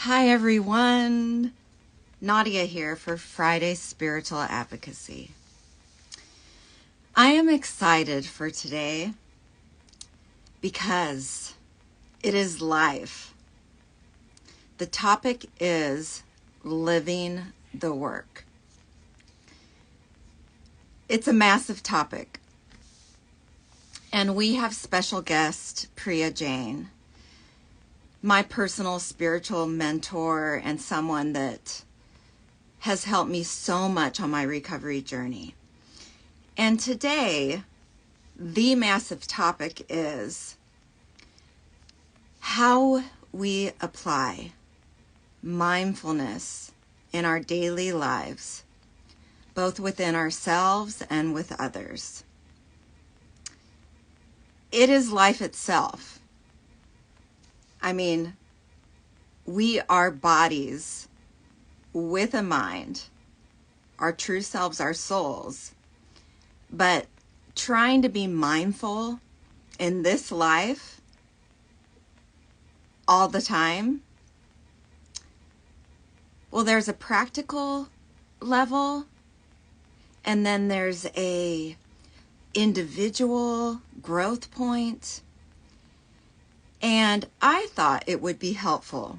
Hi everyone, Nadia here for Friday Spiritual Advocacy. I am excited for today because it is life. The topic is living the work. It's a massive topic, and we have special guest PRIYA Jain, my personal spiritual mentor and someone that has helped me so much on my recovery journey. And today, the massive topic is how we apply mindfulness in our daily lives, both within ourselves and with others. It is life itself. I mean, we are bodies with a mind, our true selves, our souls, but trying to be mindful in this life all the time. Well, there's a practical level, and then there's a individual growth point. And I thought it would be helpful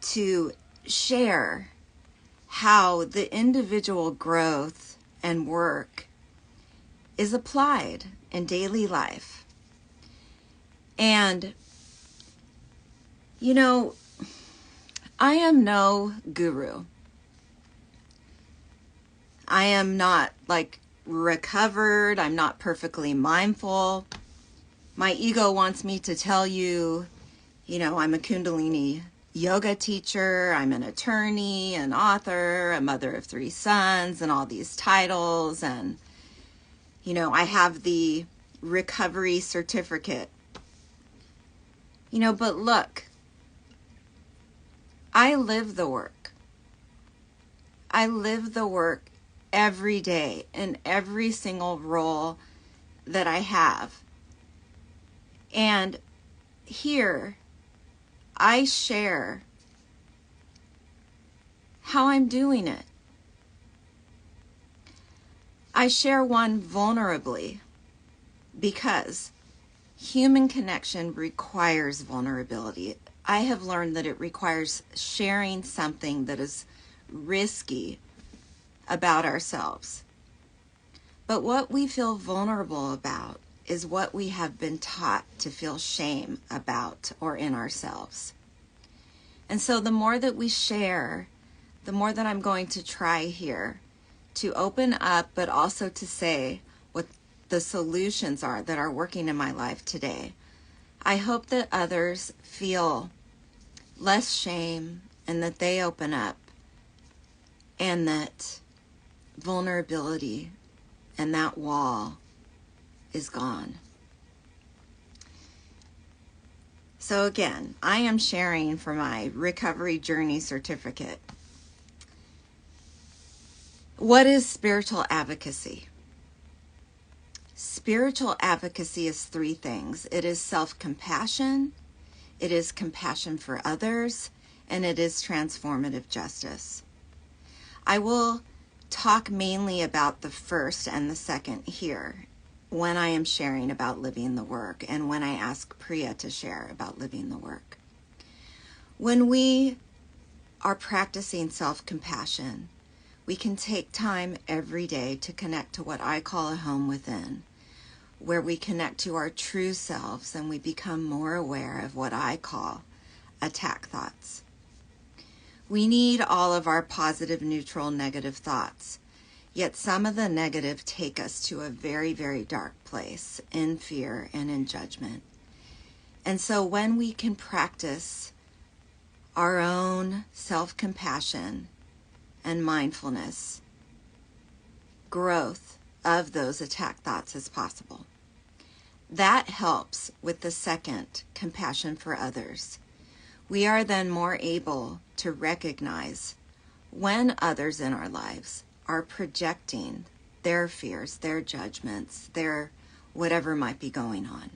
to share how the individual growth and work is applied in daily life. And, you know, I am no guru. I am not recovered. I'm not perfectly mindful. My ego wants me to tell you, I'm a Kundalini yoga teacher, I'm an attorney, an author, a mother of 3 sons, and all these titles. And, I have the recovery certificate. But look, I live the work. I live the work every day in every single role that I have. And here, I share how I'm doing it. I share one vulnerably because human connection requires vulnerability. I have learned that it requires sharing something that is risky about ourselves. But what we feel vulnerable about is what we have been taught to feel shame about or in ourselves. And so the more that we share, the more that I'm going to try here to open up, but also to say what the solutions are that are working in my life today. I hope that others feel less shame and that they open up and that vulnerability and that wall is gone. So again, I am sharing for my recovery journey certificate. What is spiritual advocacy? Spiritual advocacy is 3 things. It is self-compassion, it is compassion for others, and it is transformative justice. I will talk mainly about the first and the second here when I am sharing about living the work and when I ask PRIYA to share about living the work. When we are practicing self-compassion, we can take time every day to connect to what I call a home within, where we connect to our true selves and we become more aware of what I call attack thoughts. We need all of our positive, neutral, negative thoughts. Yet some of the negative take us to a very, very dark place in fear and in judgment. And so when we can practice our own self-compassion and mindfulness, growth of those attack thoughts is possible. That helps with the second, compassion for others. We are then more able to recognize when others in our lives are projecting their fears, their judgments, their whatever might be going on.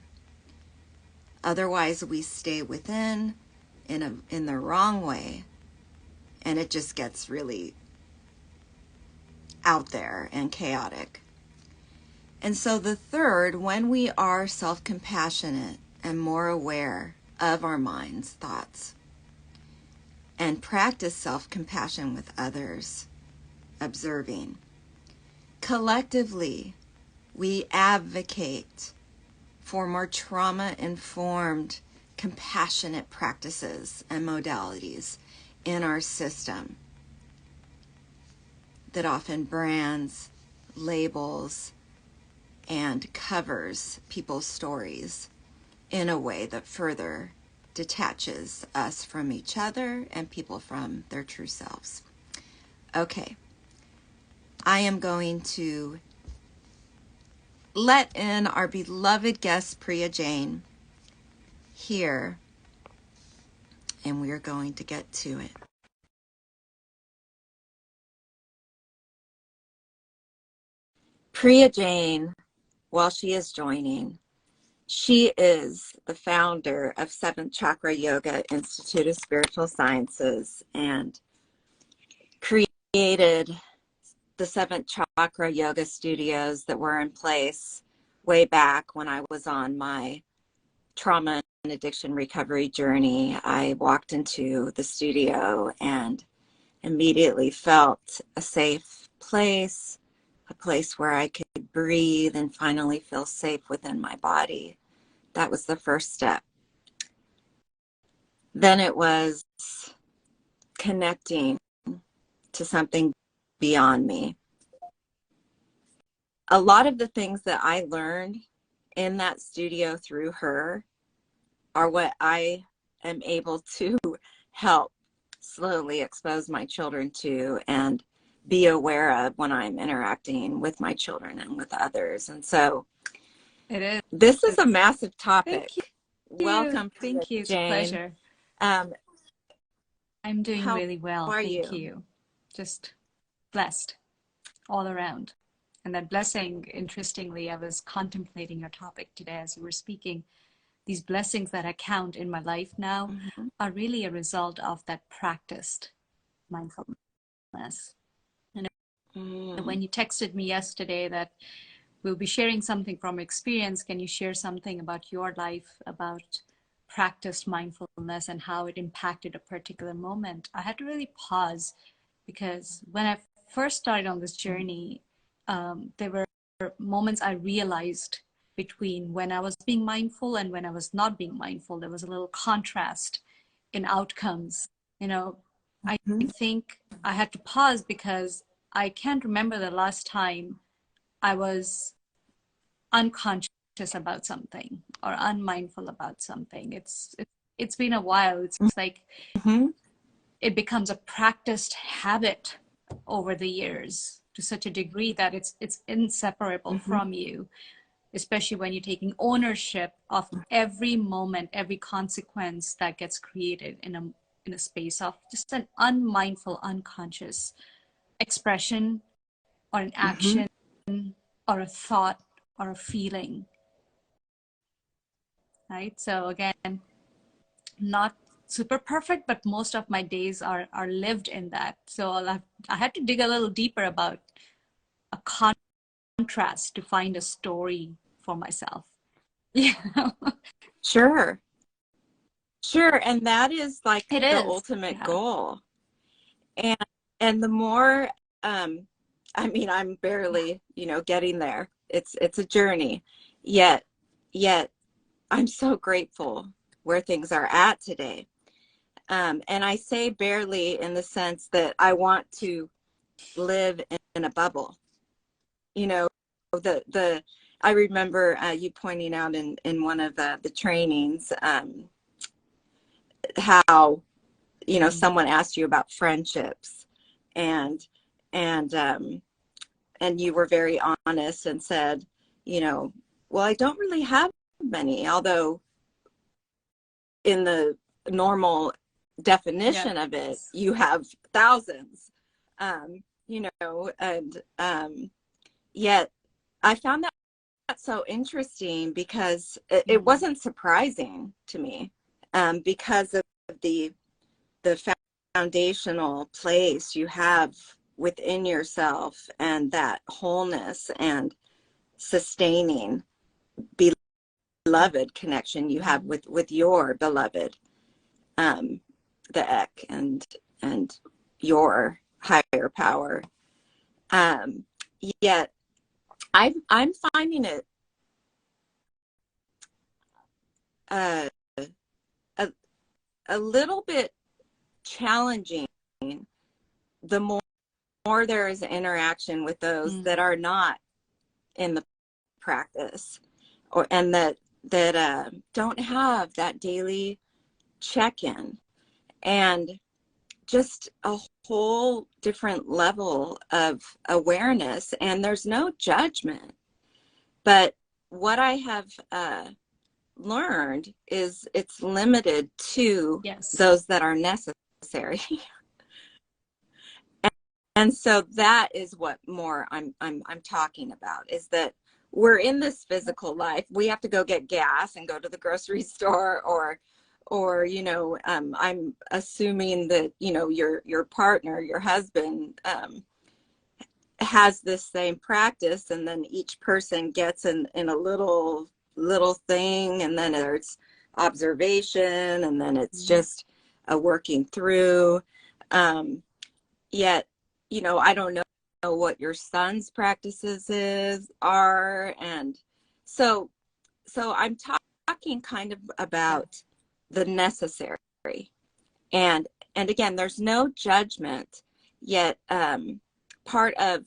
Otherwise, we stay within in the wrong way, and it just gets really out there and chaotic. And so the third, when we are self-compassionate and more aware of our mind's thoughts and practice self-compassion with others, observing, collectively we advocate for more trauma-informed, compassionate practices and modalities in our system that often brands, labels, and covers people's stories in a way that further detaches us from each other and people from their true selves. Okay, I am going to let in our beloved guest, Priya Jain, here, and we're going to get to it. Priya Jain, while she is joining, she is the founder of Seventh Chakra Yoga Institute of Spiritual Sciences and created the Seventh Chakra Yoga studios that were in place way back when I was on my trauma and addiction recovery journey. I walked into the studio and immediately felt a safe place, a place where I could breathe and finally feel safe within my body. That was the first step. Then it was connecting to something beyond me. A lot of the things that I learned in that studio through her are what I am able to help slowly expose my children to and be aware of when I'm interacting with my children and with others. And so it is. This is a massive topic. Thank you. Welcome, Thank you. It's a pleasure. I'm doing really well. Thank you. Just blessed all around. And that blessing, interestingly, I was contemplating your topic today as you were speaking. These blessings that I count in my life now are really a result of that practiced mindfulness. And when you texted me yesterday that we'll be sharing something from experience, can you share something about your life, about practiced mindfulness and how it impacted a particular moment? I had to really pause, because when I first started on this journey, there were moments I realized between when I was being mindful and when I was not being mindful. There was a little contrast in outcomes. You know, I think I had to pause because I can't remember the last time I was unconscious about something or unmindful about something. It's been a while. It's like it becomes a practiced habit over the years to such a degree that it's inseparable from you, especially when you're taking ownership of every moment, every consequence that gets created in a space of just an unmindful, unconscious expression or an action or a thought or a feeling, right? So again, not super perfect, but most of my days are lived in that. So I had to dig a little deeper about a contrast to find a story for myself. Yeah. Sure. And that is like the ultimate goal. And the more, I mean, I'm barely, getting there. It's a journey, yet I'm so grateful where things are at today. And I say barely in the sense that I want to live in a bubble. I remember you pointing out in one of the trainings how, someone asked you about friendships, and you were very honest and said, well, I don't really have many, although in the normal definition of it, you have thousands, and yet I found that so interesting because it wasn't surprising to me, because of the foundational place you have within yourself, and that wholeness and sustaining beloved connection you have with your beloved, the Ek, and your higher power. Yet I'm finding it a little bit challenging the more there is interaction with those that are not in the practice, and that don't have that daily check-in, and just a whole different level of awareness. And there's no judgment, but what I have learned is it's limited to those that are necessary. And so that is what more I'm talking about, is that we're in this physical life. We have to go get gas and go to the grocery store, or you know, I'm assuming that, you know, your partner, your husband, has this same practice, and then each person gets in a little thing, and then there's observation, and then it's just a working through. Yet, you know, I don't know what your son's practices are, and so I'm talking kind of about the necessary, and again, there's no judgment. Yet part of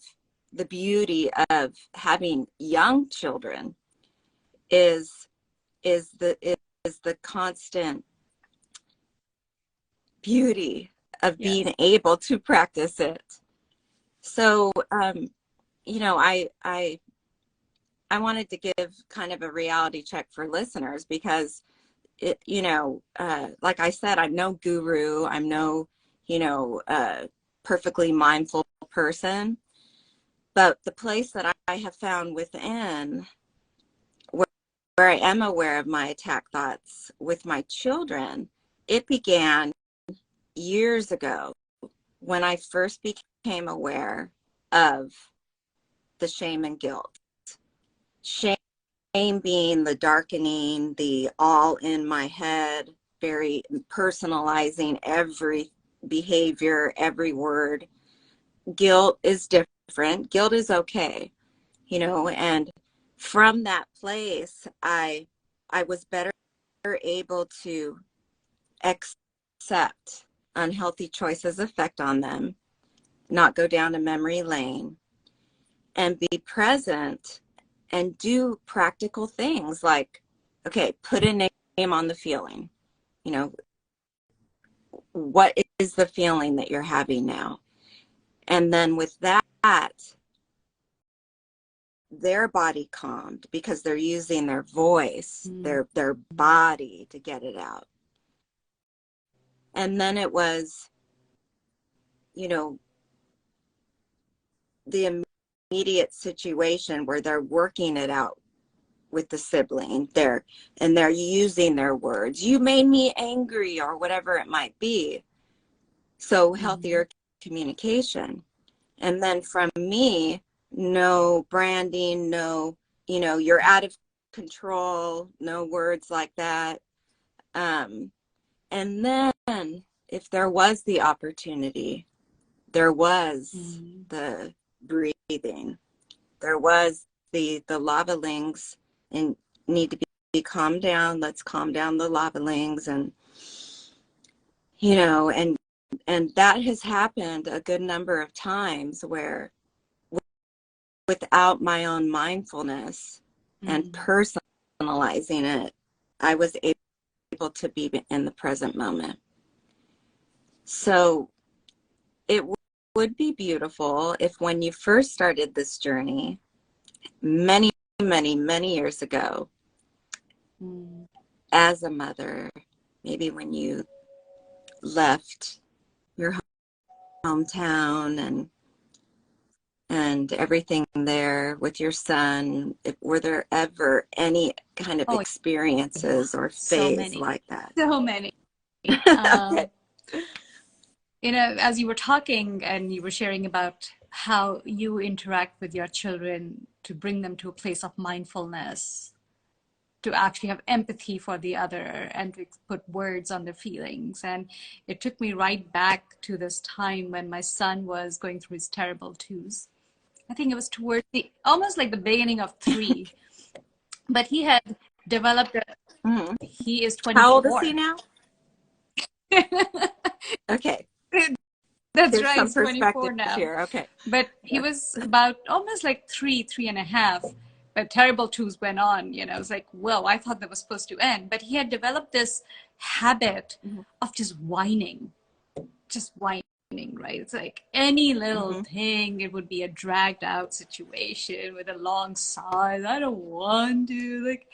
the beauty of having young children is the constant beauty of being able to practice it. So you know, I wanted to give kind of a reality check for listeners, because it, you know, like I said, I'm no guru, I'm no, you know, perfectly mindful person, but the place that I have found within, where I am aware of my attack thoughts with my children, it began years ago when I first became aware of the shame and guilt. Shame being the darkening, the all in my head, very personalizing every behavior, every word. Guilt is different. Guilt is okay, you know, and from that place, I was better able to accept unhealthy choices' effect on them, not go down a memory lane, and be present and do practical things like, okay, put a name on the feeling. You know, what is the feeling that you're having now? And then with that, their body calmed, because they're using their voice, their body to get it out. And then it was, you know, the immediate situation where they're working it out with the sibling, they're using their words. You made me angry, or whatever it might be. So healthier communication. And then from me, no branding, no, you know, you're out of control, no words like that. And then if there was the opportunity, there was the breathing, there was the lava lings, and need to be calmed down. Let's calm down the lava lings. And, you know, and that has happened a good number of times, where without my own mindfulness and personalizing it, I was able to be in the present moment. So it would be beautiful if, when you first started this journey many years ago, as a mother, maybe when you left your hometown and everything there with your son, were there ever any kind of experiences or phase like that? So many. Um, you know, as you were talking and you were sharing about how you interact with your children to bring them to a place of mindfulness, to actually have empathy for the other and to put words on their feelings. And it took me right back to this time when my son was going through his terrible twos. I think it was towards the almost like the beginning of 3, but he had developed a, he is 24. How old is he now? Okay. That's There's right, some he's 24 perspective now. here. Okay. But he was about almost like 3.5. But terrible twos went on, you know. It was like, whoa, I thought that was supposed to end. But he had developed this habit of just whining, right? It's like any little thing, it would be a dragged out situation with a long sigh. I don't want to, like.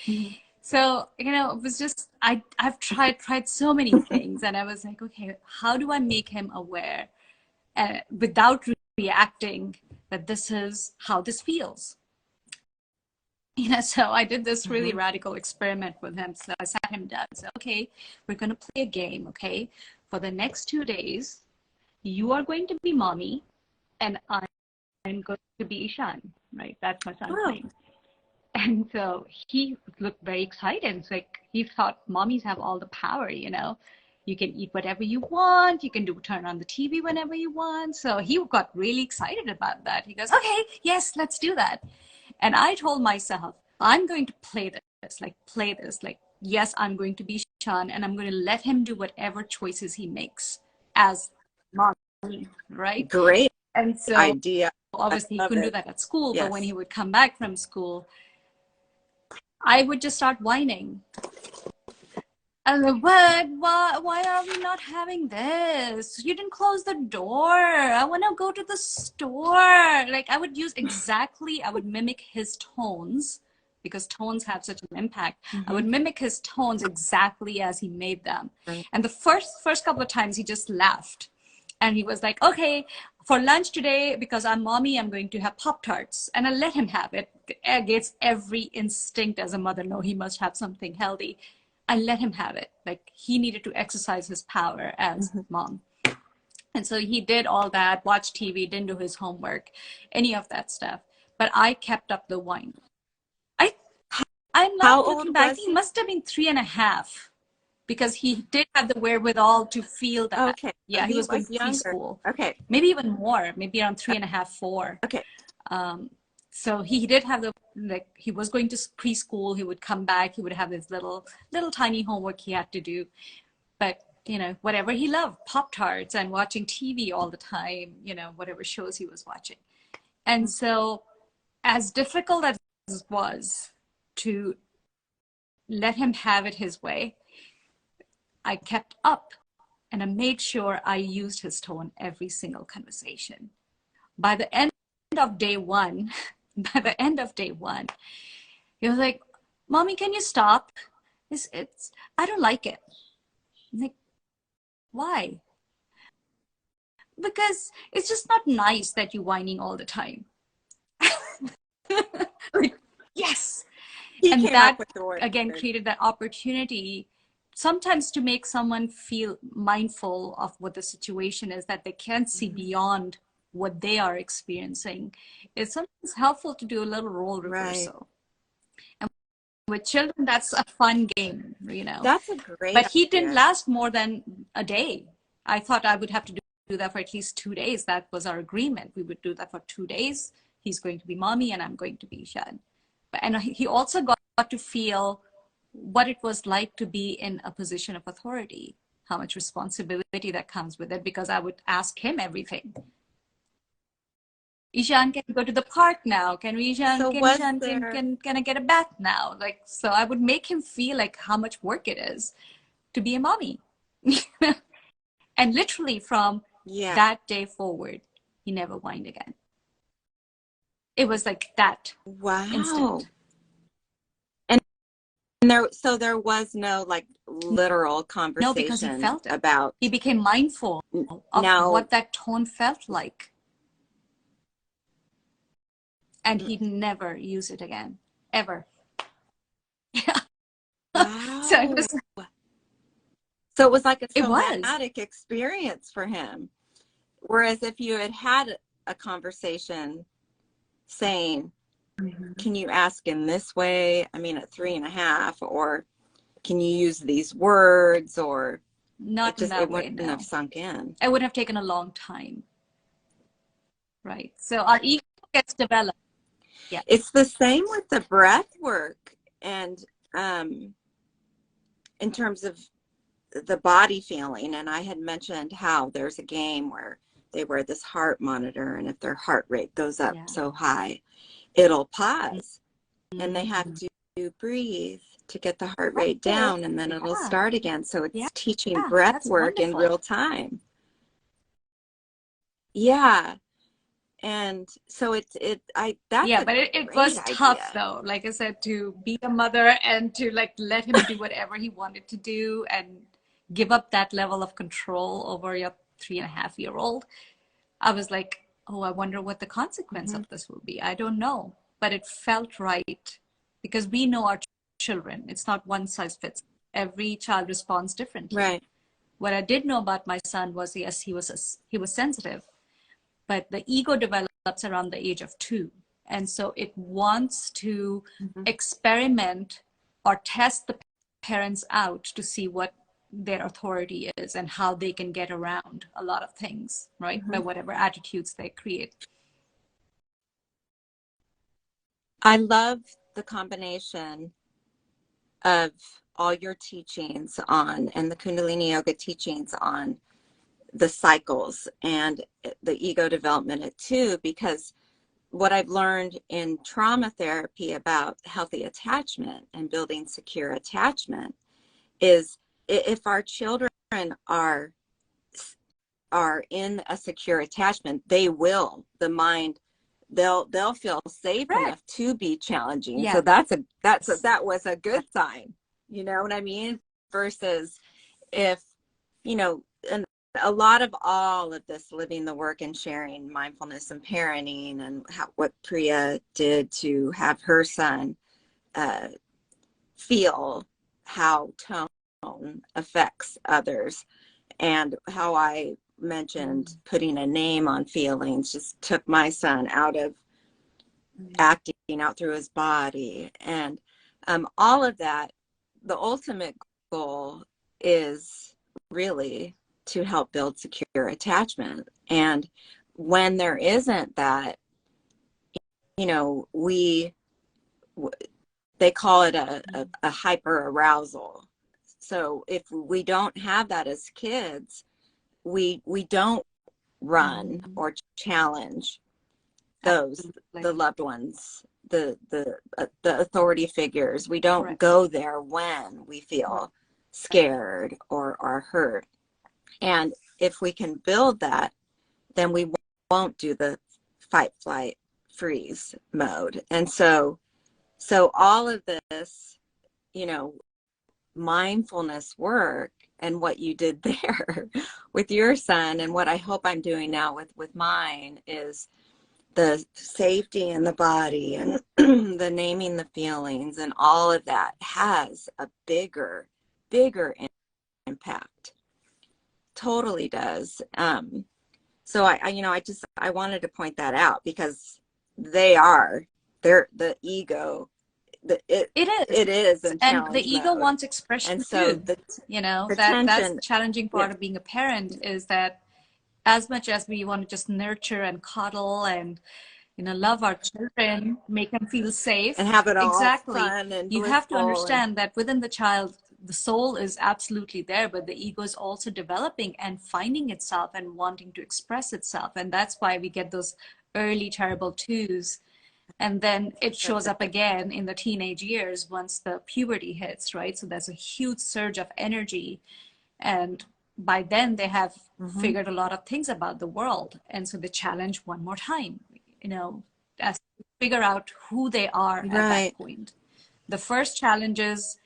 So, you know, it was just, I've tried so many things, and I was like, okay, how do I make him aware without reacting that this is how this feels? You know, so I did this really radical experiment with him. So I sat him down and said, okay, we're going to play a game, okay? For the next 2 days, you are going to be mommy, and I'm going to be Ishan, right? That's my son's name. And so he looked very excited. It's like he thought mommies have all the power, you know. You can eat whatever you want. You can turn on the TV whenever you want. So he got really excited about that. He goes, okay, yes, let's do that. And I told myself, I'm going to play this. Like, yes, I'm going to be Ishan, and I'm going to let him do whatever choices he makes as mommy, right? Great. And so idea. Obviously he couldn't do that at school, but when he would come back from school, I would just start whining. I was like, what? Why are we not having this? You didn't close the door. I want to go to the store. Like I would mimic his tones because tones have such an impact. I would mimic his tones exactly as he made them. And the first couple of times he just laughed. And he was like, okay, for lunch today, because I'm mommy, I'm going to have Pop-Tarts. And I let him have it against every instinct as a mother. No, he must have something healthy. I let him have it. Like he needed to exercise his power as mom. And so he did all that, watched TV, didn't do his homework, any of that stuff. But I kept up the whine. I'm not looking back. I think he must have been 3.5. Because he did have the wherewithal to feel that. Okay. Yeah, he was going to preschool. Okay. Maybe even more, maybe around 3.5, 4. Okay. So he did have he was going to preschool. He would come back. He would have his little tiny homework he had to do. But, you know, whatever he loved, Pop-Tarts and watching TV all the time, you know, whatever shows he was watching. And so as difficult as it was to let him have it his way, I kept up and I made sure I used his tone every single conversation. By the end of day one, he was like, Mommy, can you stop? I don't like it. I'm like, why? Because it's just not nice that you're whining all the time. Like, yes. And that, again, created that opportunity sometimes to make someone feel mindful of what the situation is, that they can't see beyond what they are experiencing. It's sometimes helpful to do a little role reversal. And with children, that's a fun game, you know. That's a great But he didn't last more than a day. I thought I would have to do that for at least 2 days. That was our agreement. We would do that for 2 days. He's going to be mommy and I'm going to be Ishan. And he also got to feel what it was like to be in a position of authority, how much responsibility that comes with it, because I would ask him everything. Ishan, can we go to the park now? Can I get a bath now? Like, so I would make him feel like how much work it is to be a mommy. And literally from that day forward, he never whined again. It was like that instant. So there was no like literal conversation. No, because he felt it. About he became mindful of what that tone felt like. And he'd never use it again. Ever. Yeah. Wow. So it was So it was like a It was. traumatic experience for him. Whereas if you had had a conversation saying, can you ask in this way? I mean, at 3.5, or can you use these words? Or Not in that it way, wouldn't have no. sunk in. It would have taken a long time, right? So our ego gets developed. Yeah. It's the same with the breath work, and in terms of the body feeling. And I had mentioned how there's a game where they wear this heart monitor, and if their heart rate goes up so high, it'll pause, and they have to breathe to get the heart rate down, and then it'll start again. So it's teaching breath work in real time. Yeah. And so that's but it was tough though, like I said, to be a mother and to like let him do whatever he wanted to do and give up that level of control over your 3.5-year-old. I was like, oh, I wonder what the consequence of this will be. I don't know, but it felt right because we know our children. It's not one size fits. Every child responds differently. Right. What I did know about my son was, yes, he was sensitive, but the ego develops around the age of 2. And so it wants to experiment or test the parents out to see what their authority is and how they can get around a lot of things, right? By whatever attitudes they create. I love the combination of all your teachings on, and the Kundalini Yoga teachings on the cycles and the ego development at 2, because what I've learned in trauma therapy about healthy attachment and building secure attachment is, if our children are in a secure attachment, the mind, they'll feel safe enough to be challenging. Yeah. So that was a good sign. You know what I mean? Versus if, and a lot of all of this living the work and sharing mindfulness and parenting, and what Priya did to have her son feel how tone affects others, and how I mentioned putting a name on feelings just took my son out of acting out through his body, and all of that. The ultimate goal is really to help build secure attachment. And when there isn't that, they call it a hyper arousal. So if we don't have that as kids, we don't run or challenge those, the loved ones, the authority figures. We don't go there when we feel scared or are hurt. And if we can build that, then we won't do the fight, flight, freeze mode. And so all of this, mindfulness work, and what you did there with your son, and what I hope I'm doing now with mine, is the safety in the body, and the naming the feelings, and all of that has a bigger impact. Totally does. So I wanted to point that out, because they're the ego. It is, and the ego wants expression, and so too. That's the challenging part of being a parent, is that as much as we want to just nurture and cuddle and love our children, make them feel safe and have it all fun and you have to understand that within the child, the soul is absolutely there, but the ego is also developing and finding itself and wanting to express itself. And that's why we get those early terrible 2s. And then it shows up again in the teenage years once the puberty hits, right? So there's a huge surge of energy. And by then they have figured a lot of things about the world. And so they challenge one more time, as to figure out who they are at that point. The first challenge is,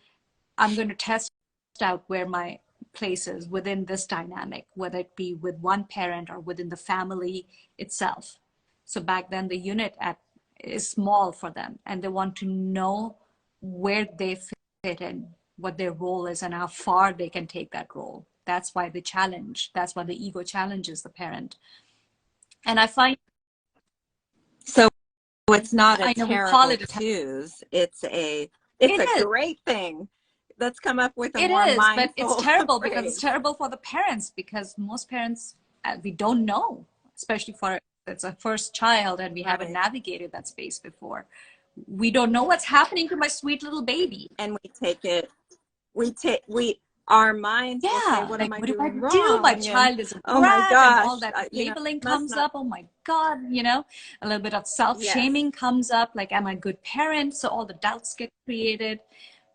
I'm going to test out where my place is within this dynamic, whether it be with one parent or within the family itself. So back then the unit is small for them, and they want to know where they fit in what their role is and how far they can take that role. That's why the challenge, that's why the ego challenges the parent. And I find, so it's not a I know we call terrible it choose. It's a it is. great thing. Let's come up with a It more is, mindful but it's terrible phrase. because it's terrible for the parents, because most parents, we don't know, especially for it's a first child and we haven't navigated that space before. We don't know what's happening to my sweet little baby. And we take it, our minds will say, what like, am I what do doing I wrong? do? My child is a oh my brat, gosh, and all that labeling comes up. Oh my God, a little bit of self-shaming comes up. Like, am I a good parent? So all the doubts get created.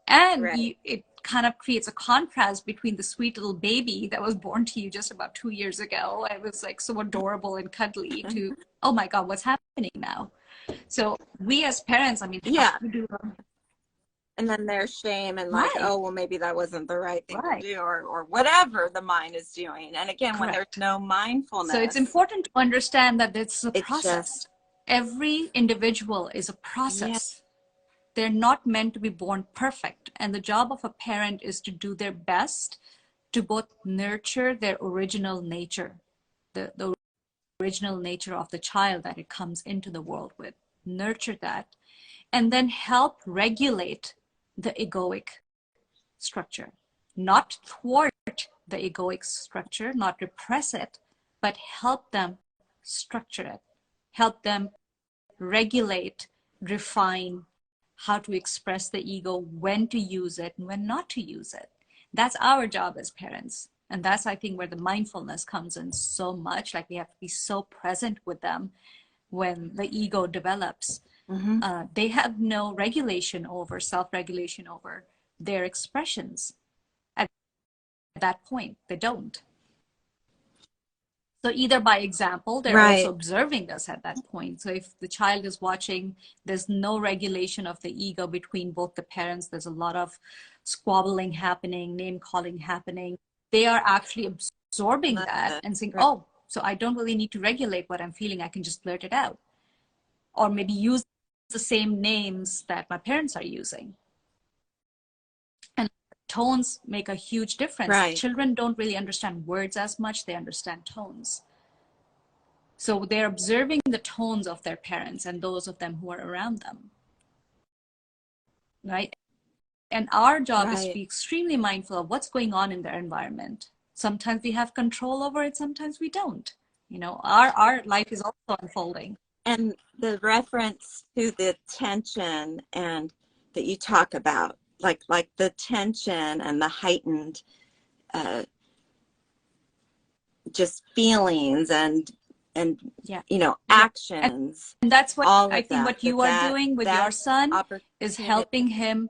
And it kind of creates a contrast between the sweet little baby that was born to you just about 2 years ago. It was like so adorable and cuddly to, oh my God, what's happening now? So we as parents, I mean, have to do and then there's shame and like, oh, well, maybe that wasn't the right thing to do, or whatever the mind is doing. And again, when there's no mindfulness. So it's important to understand that it's a process. Every individual is a process. They're not meant to be born perfect. And the job of a parent is to do their best to both nurture their original nature, the original nature of the child that it comes into the world with, nurture that, and then help regulate the egoic structure, not thwart the egoic structure, not repress it, but help them structure it, help them regulate, refine how to express the ego, when to use it and when not to use it. That's our job as parents. And that's, I think, where the mindfulness comes in so much. Like, we have to be so present with them when the ego develops. They have no regulation over, self-regulation over their expressions at that point. They don't. So either by example, they're also observing us at that point. So if the child is watching, there's no regulation of the ego between both the parents. There's a lot of squabbling happening, name calling happening. They are actually absorbing that and saying, oh, so I don't really need to regulate what I'm feeling. I can just blurt it out. Or maybe use the same names that my parents are using. And tones make a huge difference. Children don't really understand words as much. They understand tones. So they're observing the tones of their parents and those of them who are around them. Right? And our job is to be extremely mindful of what's going on in their environment. Sometimes we have control over it, sometimes we don't. Our life is also unfolding. And the reference to the tension and that you talk about, like the tension and the heightened just feelings and actions. And that's what I think what you are doing with your son is helping him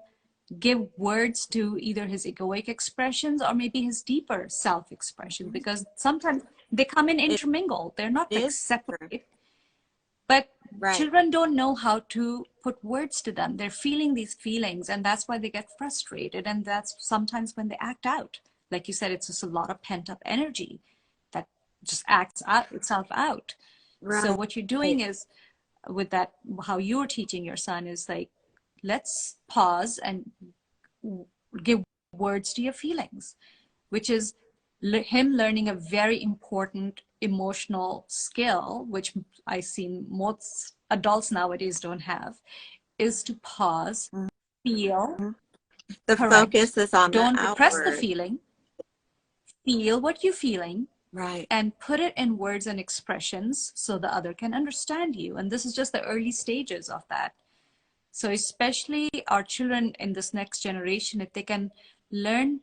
give words to either his egoic expressions or maybe his deeper self-expression, because sometimes they come in intermingled. They're not like separate. But children don't know how to put words to them. They're feeling these feelings, and that's why they get frustrated. And that's sometimes when they act out. Like you said, it's just a lot of pent-up energy that just acts out itself out. So what you're doing is, with that, how you're teaching your son is like, let's pause and give words to your feelings, which is him learning a very important emotional skill, which I see most adults nowadays don't have, is to pause, feel. The focus is on Don't repress the feeling. Feel what you're feeling. And put it in words and expressions so the other can understand you. And this is just the early stages of that. So especially our children in this next generation, if they can learn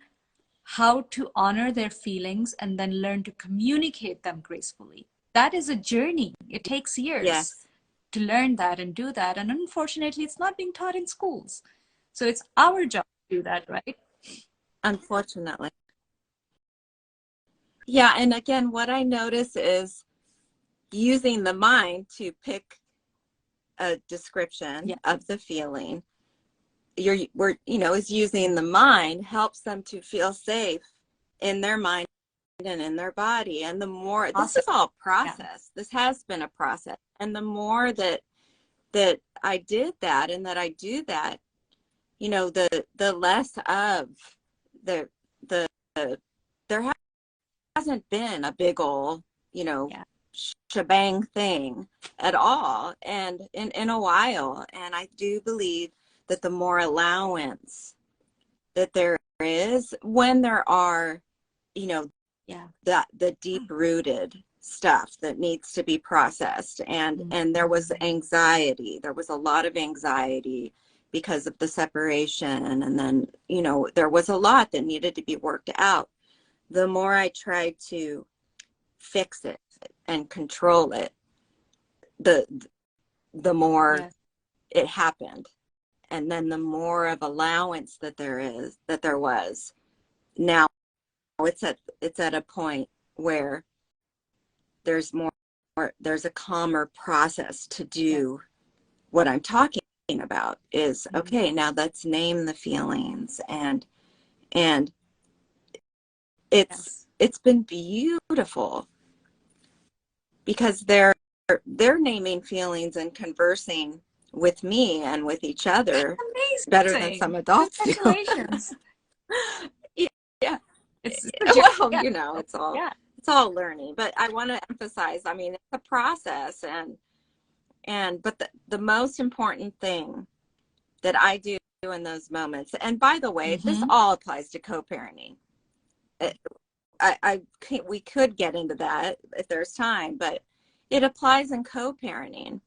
how to honor their feelings and then learn to communicate them gracefully. That is a journey. It takes years to learn that and do that. And unfortunately, it's not being taught in schools. So it's our job to do that, right? Unfortunately. Yeah, and again, what I notice is using the mind to pick a description of the feeling. Is using the mind helps them to feel safe in their mind and in their body. And the more, this is all process. This has been a process. And the more that I did that and that I do that, the less of the the there hasn't been a big old, Yeah. shebang thing at all, and in a while. And I do believe that the more allowance that there is, when there are, you know, Yeah. the deep rooted stuff that needs to be processed, and there was anxiety, there was a lot of anxiety because of the separation, and then there was a lot that needed to be worked out. The more I tried to fix it and control it, the more Yes. it happened. And then the more of allowance that there was. Now it's at a point where there's a calmer process to Yeah. do what I'm talking about. Is okay, now let's name the feelings, and Yes. it's been beautiful, because they're naming feelings and conversing with me and with each other better than some Amazing. adults do. Congratulations. Yeah. It's Well, yeah. Yeah. it's all learning, but I want to emphasize, I mean, it's a process, but the most important thing that I do in those moments, and by the way, this all applies to co-parenting. We could get into that if there's time, but it applies in co-parenting.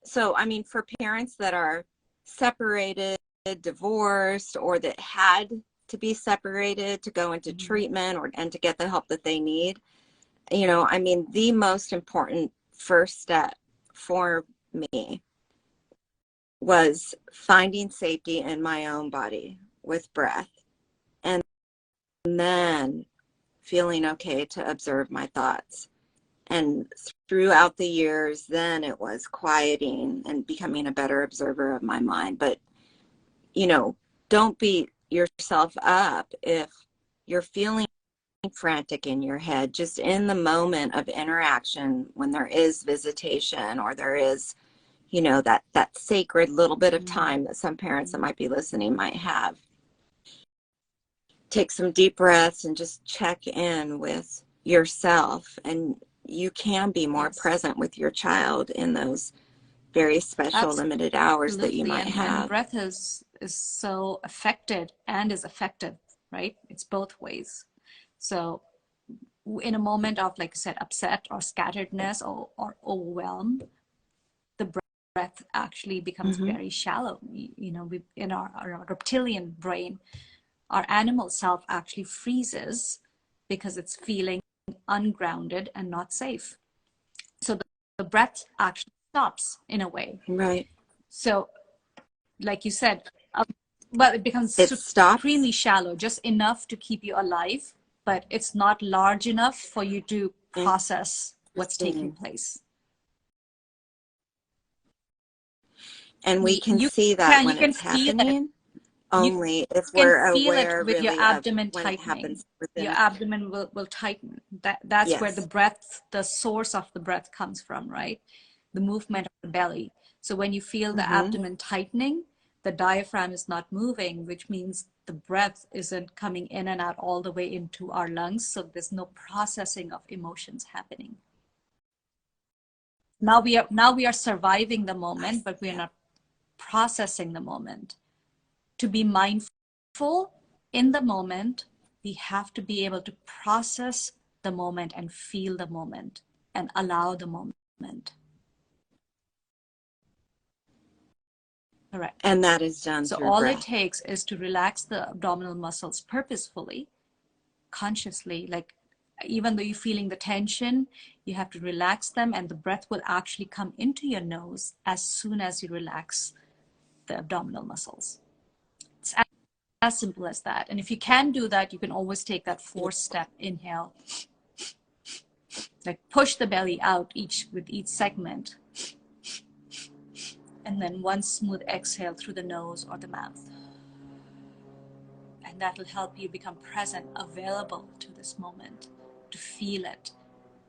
So, I mean, for parents that are separated, divorced, or that had to be separated to go into treatment and to get the help that they need, I mean, the most important first step for me was finding safety in my own body with breath, and then feeling okay to observe my thoughts. And throughout the years, then it was quieting and becoming a better observer of my mind. But, don't beat yourself up if you're feeling frantic in your head, just in the moment of interaction, when there is visitation, or there is, that sacred little bit of time that some parents that might be listening might have. Take some deep breaths and just check in with yourself, and you can be more present with your child in those very special limited hours that you Absolutely. might And have. breath is so affected and is effective, right? It's both ways. So in a moment of, like I said, upset or scatteredness or overwhelm, the breath actually becomes very shallow. We, in our reptilian brain, our animal self actually freezes because it's feeling ungrounded and not safe. So the breath actually stops in a way. Right. So, like you said, well, it becomes It supremely stops. shallow, just enough to keep you alive, but it's not large enough for you to process what's taking place. And we can You see that you when can it's feel it. happening, You only if can we're feel it aware with your really of abdomen when it tightening. happens Your within. abdomen will tighten. That's where the Yes. breath, the source of the breath comes from, right? The movement of the belly. So when you feel the abdomen tightening, the diaphragm is not moving, which means the breath isn't coming in and out all the way into our lungs. So there's no processing of emotions happening. Now we are surviving the moment, but we are not processing the moment. To be mindful in the moment, we have to be able to process the moment and feel the moment and allow the moment. Correct. And that is done So through all it breath. takes is to relax the abdominal muscles purposefully, consciously. Like, even though you're feeling the tension, you have to relax them, and the breath will actually come into your nose as soon as you relax the abdominal muscles. It's as simple as that. And if you can do that, you can always take that 4-step inhale, like push the belly out with each segment, and then one smooth exhale through the nose or the mouth. And that will help you become present, available to this moment, to feel it.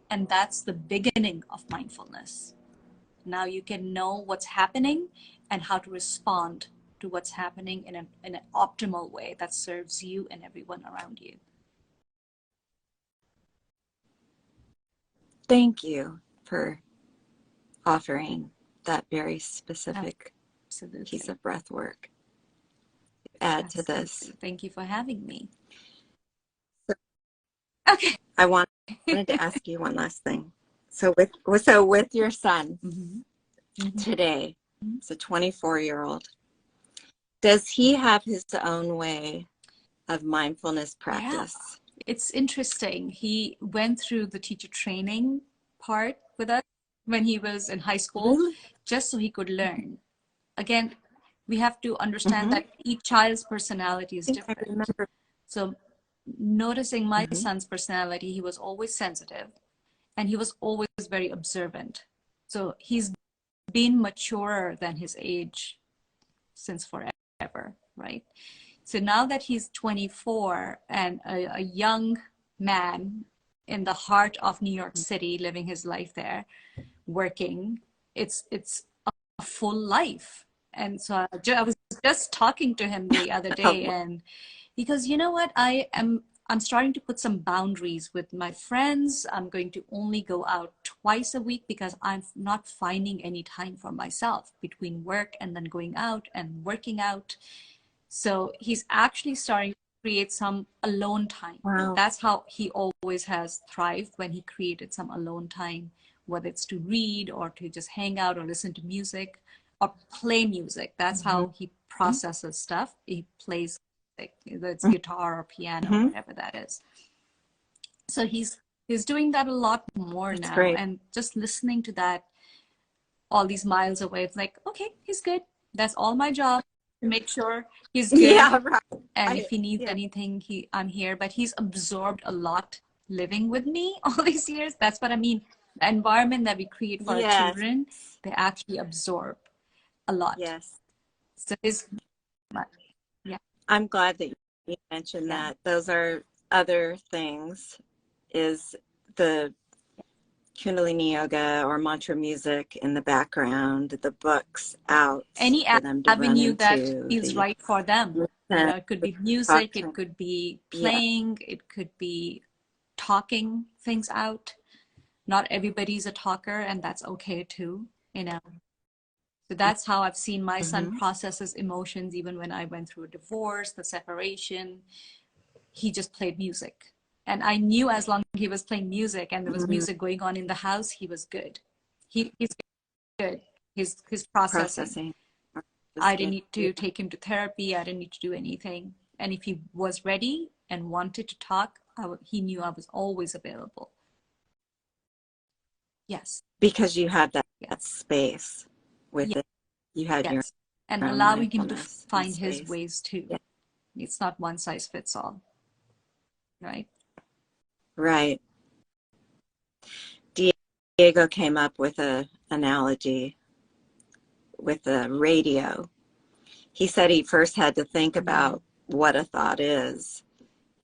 And that's the beginning of mindfulness. Now you can know what's happening and how to respond to what's happening in an optimal way that serves you and everyone around you. Thank you for offering that very specific Absolutely. piece of breath work. Add to this. Thank you for having me. So, okay. I wanted to ask you one last thing. So with your son today, it's a 24-year-old. Does he have his own way of mindfulness practice? Yeah. It's interesting. He went through the teacher training part with us when he was in high school, just so he could learn. Again, we have to understand that each child's personality is different. So noticing my son's personality, he was always sensitive and he was always very observant. So he's been maturer than his age since forever, right? So now that he's 24 and a young man in the heart of New York City, living his life there, working, it's a full life. And so I was just talking to him the other day, and because you know what, I'm starting to put some boundaries with my friends. I'm going to only go out twice a week because I'm not finding any time for myself between work and then going out and working out. So he's actually starting to create some alone time. Wow. That's how he always has thrived, when he created some alone time, whether it's to read or to just hang out or listen to music or play music. That's how he processes stuff. He plays music, whether it's guitar or piano, whatever that is. So he's doing that a lot more now. Great. And just listening to that all these miles away, it's like, okay, he's good. That's all my job, to make sure he's good. Yeah, right. And if he needs anything, I'm here. But he's absorbed a lot living with me all these years. That's what I mean. The environment that we create for our children, they actually absorb a lot. Yes. So I'm glad that you mentioned that. Those are other things, is the Kundalini yoga or mantra music in the background, the books out. Any avenue that feels right for them. You know, it could be music, it could be playing, it could be talking things out. Not everybody's a talker, and that's okay too, you know. So that's how I've seen my son processes emotions. Even when I went through a divorce, the separation, he just played music. And I knew as long as he was playing music and there was music going on in the house, he was good. He's good. His processing. I didn't need to take him to therapy. I didn't need to do anything. And if he was ready and wanted to talk, he knew I was always available. Yes. Because you had that space with it. You had your and allowing him to find his ways too. Yeah. It's not one size fits all. Right? Right. Diego came up with an analogy with the radio. He said he first had to think about what a thought is.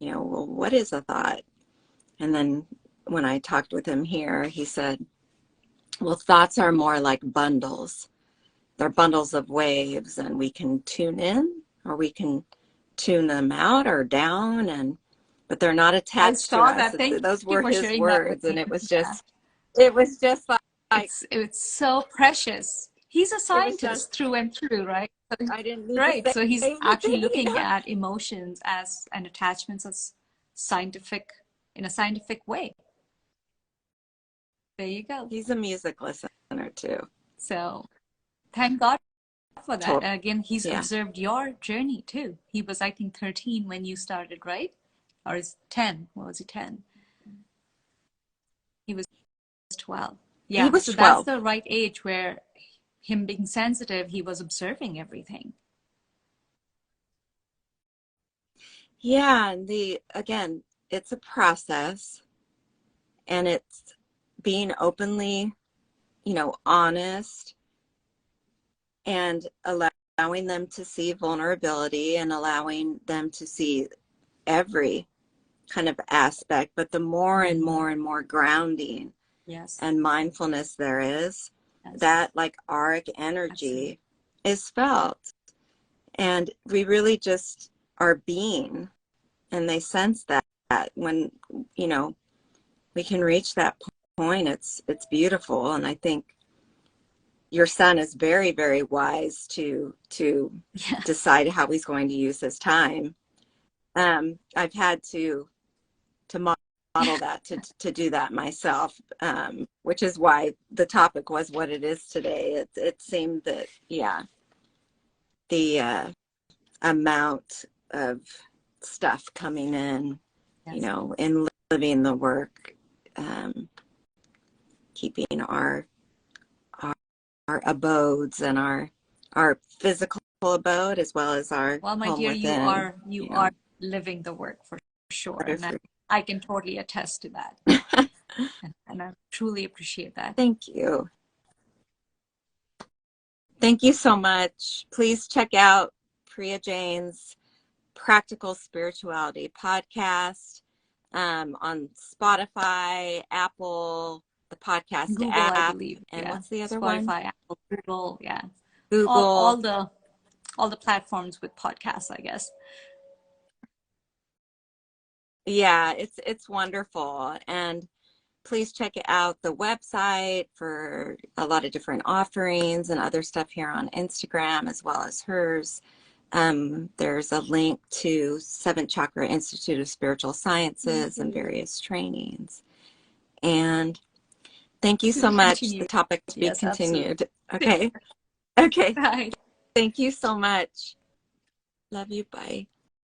You know, well, what is a thought? And then when I talked with him here, he said, well, thoughts are more like bundles. They're bundles of waves, and we can tune in or we can tune them out or down, but they're not attached to us. Those were his words, and it was just like it's so precious. He's a scientist through and through, right? I didn't right. So he's actually looking at emotions and attachments as in a scientific way. There you go. He's a music listener too. So thank God for that. And again, he's observed your journey too. He was, I think, 13 when you started, right? Or is 10? What was he, 10? He was 12. Yeah, he was so 12. That's the right age where him being sensitive, he was observing everything. Yeah, and again, it's a process, and it's being openly, honest, and allowing them to see vulnerability and allowing them to see every kind of aspect. But the more and more and more grounding and mindfulness there is, that like auric energy is felt. And we really just are being, and they sense that when, you know, we can reach that point, it's beautiful. And I think your son is very, very wise to decide how he's going to use his time. I've had to model that, to do that myself, which is why the topic was what it is today. It seemed that, yeah, the amount of stuff coming in, yes, you know, in living the work, keeping our abodes and our physical abode as well as our well, my home dear, within, you are living the work for sure, and I can totally attest to that. and I truly appreciate that. Thank you. Thank you so much. Please check out Priya Jain's Practical Spirituality podcast on Spotify, Apple, the podcast Google, app, I believe, and yeah. what's the other Spotify, one? Apple, Google, yeah. Google. All the platforms with podcasts, I guess. Yeah, it's wonderful. And please check out the website for a lot of different offerings and other stuff here on Instagram as well as hers. There's a link to Seventh Chakra Institute of Spiritual Sciences and various trainings. And thank you so much. The topic to be continued. Absolutely. Okay. Okay. Bye. Thank you so much. Love you. Bye.